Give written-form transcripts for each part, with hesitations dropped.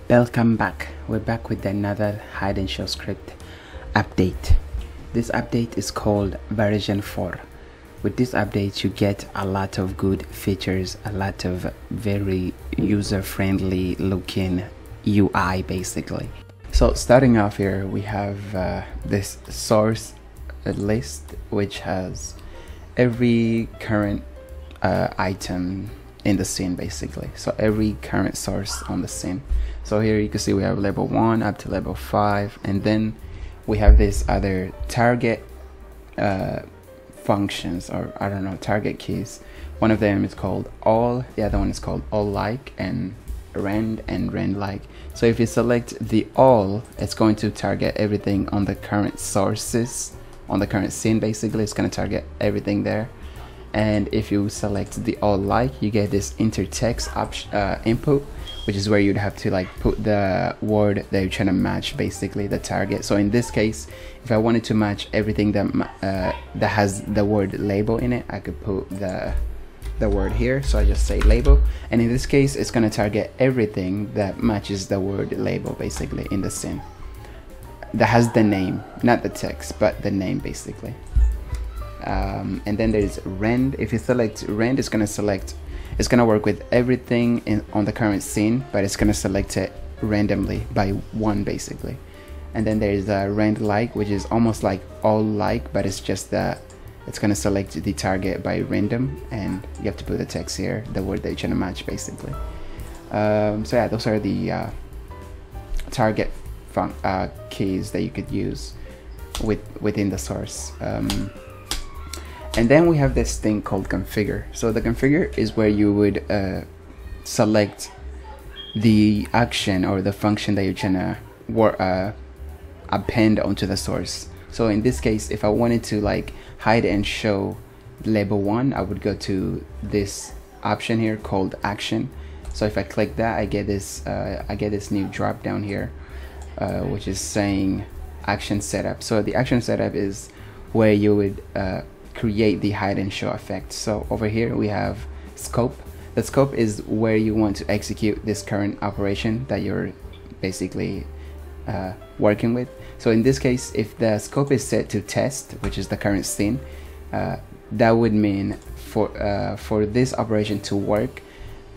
Welcome back. We're back with another hide and show script update. This update is called version 4. With this update you get a lot of good features, a lot of very user-friendly looking UI basically. So starting off here we have this source list which has every current item in the scene basically, so every current source on the scene. So here you can see we have level 1 up to level 5, and then we have this other target functions, or I don't know, target keys. One of them is called all, the other one is called all like and rend like. So if you select the all, it's going to target everything on the current sources, on the current scene basically. It's going to target everything there. And if you select the all like, you get this intertext input, which is where you'd have to like put the word that you're trying to match, basically the target. So in this case, if I wanted to match everything that that has the word label in it, I could put the word here. So I just say label, and in this case it's going to target everything that matches the word label basically in the scene, that has the name, not the text but the name basically. And then there's rend. If you select rend, it's going to work with everything on the current scene, but it's going to select it randomly by one basically. And then there's rend like, which is almost like all like, but it's just that it's going to select the target by random, and you have to put the text here, the word that you're trying to match basically. So yeah, those are the target keys that you could use within the source. And then we have this thing called configure. So the configure is where you would select the action or the function that you're trying to append onto the source. So in this case, if I wanted to like hide and show label 1, I would go to this option here called action. So if I click that, I get this new drop down here, which is saying action setup. So the action setup is where you would create the hide and show effect. So over here we have scope. The scope is where you want to execute this current operation that you're basically working with. So in this case, if the scope is set to test, which is the current scene, that would mean for this operation to work,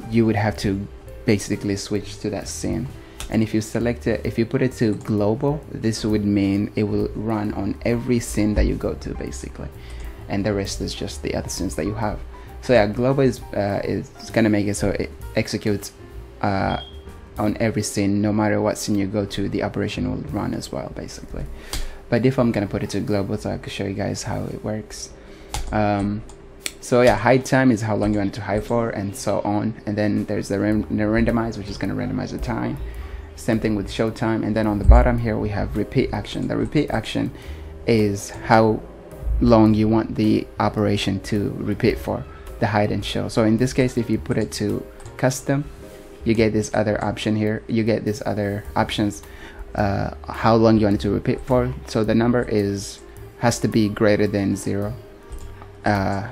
you would have to basically switch to that scene. And if you select it, if you put it to global, this would mean it will run on every scene that you go to basically, and the rest is just the other scenes that you have. So yeah, global is gonna make it so it executes on every scene. No matter what scene you go to, the operation will run as well basically. By default I'm gonna put it to global so I can show you guys how it works. So yeah, hide time is how long you want to hide for, and so on. And then there's the randomize, which is gonna randomize the time. Same thing with show time. And then on the bottom here we have repeat action. The repeat action is how long you want the operation to repeat for, the hide and show. So in this case, if you put it to custom, you get this other option here. You get this other options, how long you want it to repeat for. So the number has to be greater than 0.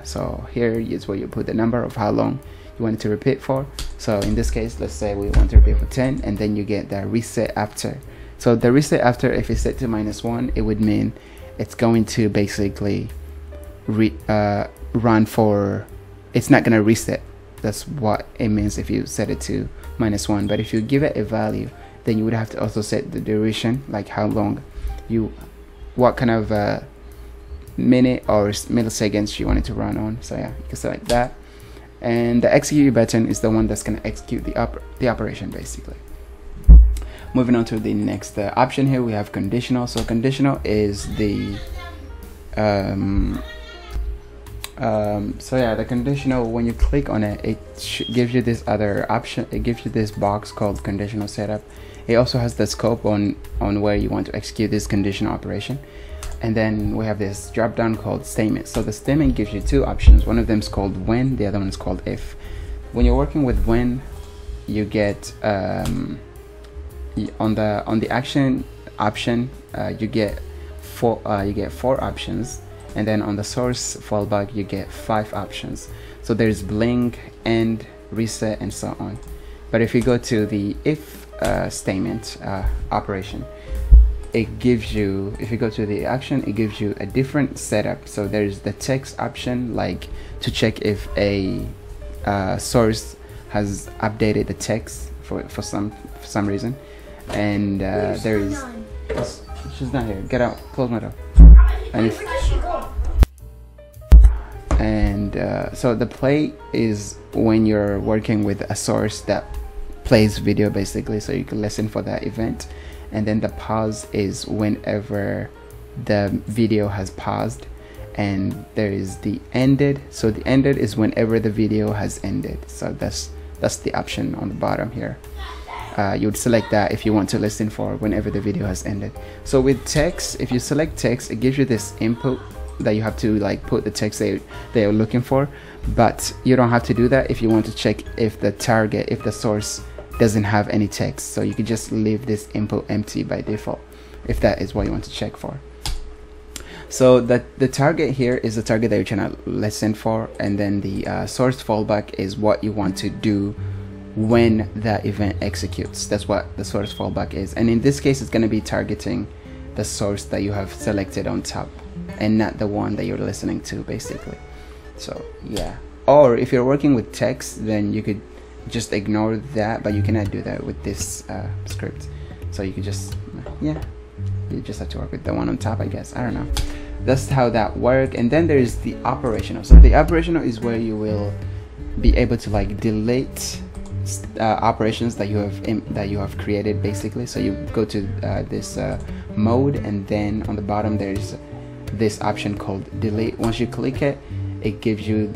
So here is where you put the number of how long you want it to repeat for. So in this case, let's say we want to repeat for 10, and then you get the reset after. So the reset after, if it's set to -1, it would mean it's going to basically run for, it's not going to reset. That's what it means if you set it to -1. But if you give it a value, then you would have to also set the duration, like how long what kind of minute or milliseconds you want it to run on. So yeah, you can select that. And the execute button is the one that's going to execute the operation basically. Moving on to the next option here, we have conditional. So conditional is the so yeah, the conditional, when you click on it, it gives you this other option. It gives you this box called conditional setup. It also has the scope on where you want to execute this conditional operation. And then we have this drop down called statement. So the statement gives you two options. One of them is called when, the other one is called if. When you're working with when, you get on the action option, you get four options, and then on the source fallback you get 5 options. So there's blink, end, reset, and so on. But if you go to the if statement operation, it gives you, if you go to the action, it gives you a different setup. So there's the text option, like to check if a source has updated the text for some reason, and there is, she's not here, get out, close my door. And so the play is when you're working with a source that plays video basically, so you can listen for that event. And then the pause is whenever the video has paused, and there is the ended. So the ended is whenever the video has ended. So that's the option on the bottom here. You would select that if you want to listen for whenever the video has ended. So with text, if you select text, it gives you this input that you have to like put the text they are looking for, but you don't have to do that if you want to check if the target, if the source doesn't have any text. So you could just leave this input empty by default if that is what you want to check for. So the target here is the target that you're trying to listen for, and then the source fallback is what you want to do when that event executes. That's what the source fallback is, and in this case it's going to be targeting the source that you have selected on top and not the one that you're listening to basically. So yeah, or if you're working with text, then you could just ignore that, but you cannot do that with this script. So you could just, yeah, you just have to work with the one on top, I guess. I don't know. That's how that works. And then there's the operational. So the operational is where you will be able to like delete operations that you have created basically. So you go to this mode, and then on the bottom there's this option called delete. Once you click it, it gives you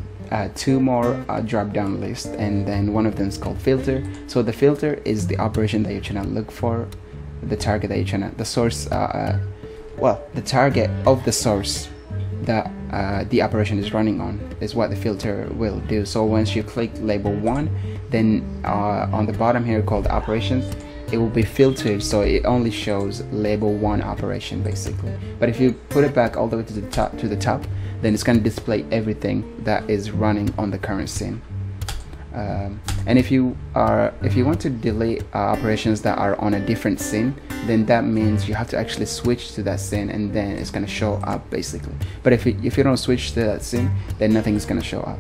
two more drop down list, and then one of them is called filter. So the filter is the operation that you're trying to look for, the target that you're trying to, the source, well, the target of the source that the operation is running on is what the filter will do. So once you click label 1, then on the bottom here called operations, it will be filtered, so it only shows label 1 operation basically. But if you put it back all the way to the top, then it's going to display everything that is running on the current scene. And if you want to delete operations that are on a different scene, then that means you have to actually switch to that scene, and then it's going to show up basically. But if you don't switch to that scene, then nothing is going to show up.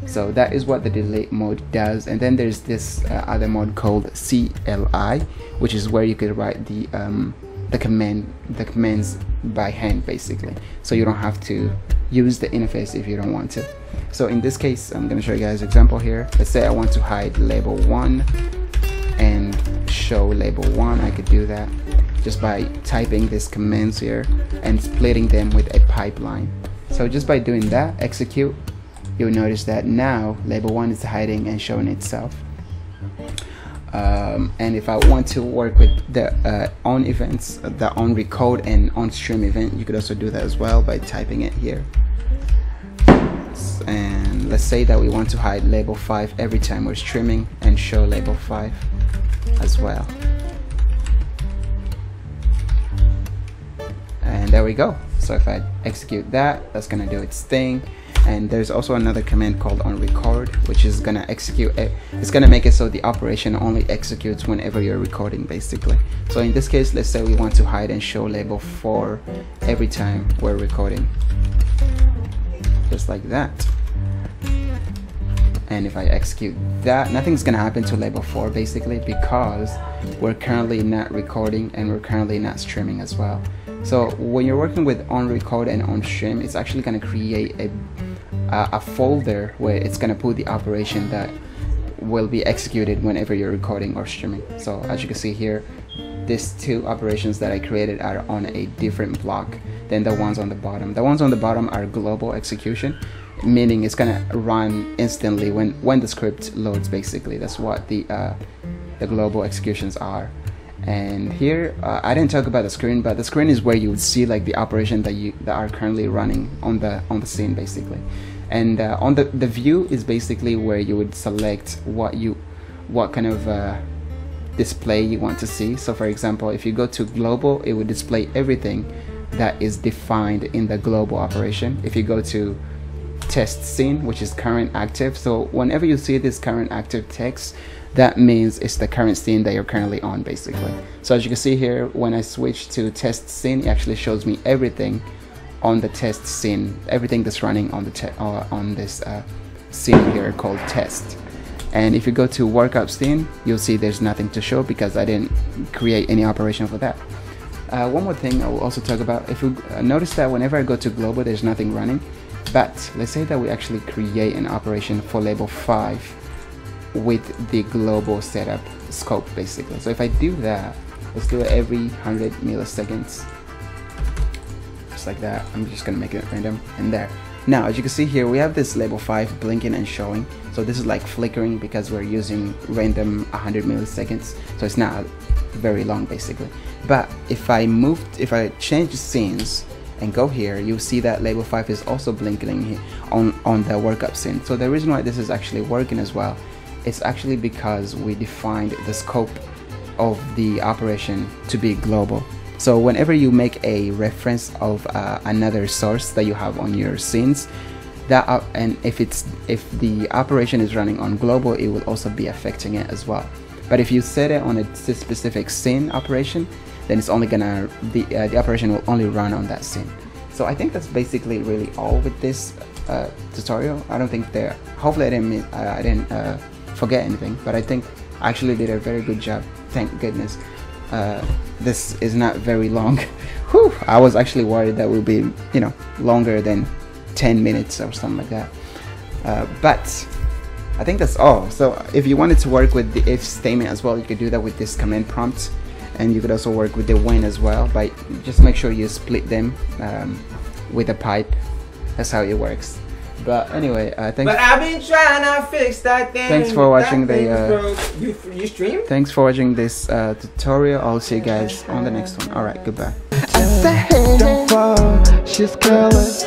So that is what the delete mode does. And then there's this other mode called CLI, which is where you could write the commands by hand basically, so you don't have to use the interface if you don't want to. So in this case, I'm going to show you guys an example here. Let's say I want to hide label 1 and show label 1. I could do that just by typing these commands here and splitting them with a pipeline. So just by doing that, execute, you'll notice that now label 1 is hiding and showing itself. And if I want to work with the on events, the on record and on stream event, you could also do that as well by typing it here. And let's say that we want to hide label 5 every time we're streaming and show label 5 as well. And there we go. So if I execute that, that's gonna do its thing. And there's also another command called on record, which is gonna execute it. It's gonna make it so the operation only executes whenever you're recording basically. So in this case, let's say we want to hide and show label 4 every time we're recording, just like that. And if I execute that, nothing's gonna happen to label 4 basically, because we're currently not recording and we're currently not streaming as well. So when you're working with on record and on stream, it's actually gonna create a folder where it's gonna put the operation that will be executed whenever you're recording or streaming. So as you can see here, these two operations that I created are on a different block than the ones on the bottom. The ones on the bottom are global execution, meaning it's gonna run instantly when the script loads basically. That's what the global executions are. And here I didn't talk about the screen, but the screen is where you would see like the operation that are currently running on the scene basically. And on the view is basically where you would select what kind of display you want to see. So for example, if you go to global, it would display everything that is defined in the global operation. If you go to test scene, which is current active, so whenever you see this current active text, that means it's the current scene that you're currently on, basically. So as you can see here, when I switch to test scene, it actually shows me everything on the test scene, everything that's running on the on this scene here called test. And if you go to workup scene, you'll see there's nothing to show because I didn't create any operation for that. One more thing I will also talk about, if you notice that whenever I go to global, there's nothing running. But let's say that we actually create an operation for label 5 with the global setup scope, basically. So if I do that, let's do it every 100 milliseconds, just like that. I'm just gonna make it random, and there. Now, as you can see here, we have this label 5 blinking and showing. So this is like flickering because we're using random 100 milliseconds, so it's not very long, basically. But if I change scenes and go here, you'll see that label 5 is also blinking here on the workup scene. So the reason why this is actually working as well, it's actually because we defined the scope of the operation to be global. So whenever you make a reference of another source that you have on your scenes, that and if the operation is running on global, it will also be affecting it as well. But if you set it on a specific scene operation, then it's only gonna the operation will only run on that scene. So I think that's basically really all with this tutorial. I don't think hopefully I didn't forget anything, but I think I actually did a very good job, thank goodness. This is not very long. Whew, I was actually worried that would be, you know, longer than 10 minutes or something like that. But I think that's all. So if you wanted to work with the if statement as well, you could do that with this command prompt, and you could also work with the when as well, but just make sure you split them with a pipe. That's how it works. But anyway, thanks. But I've been trying to fix that thing. Thanks for watching the. You stream? Thanks for watching this tutorial. I'll see you guys on the next one. All right, goodbye. Don't fall, she's careless.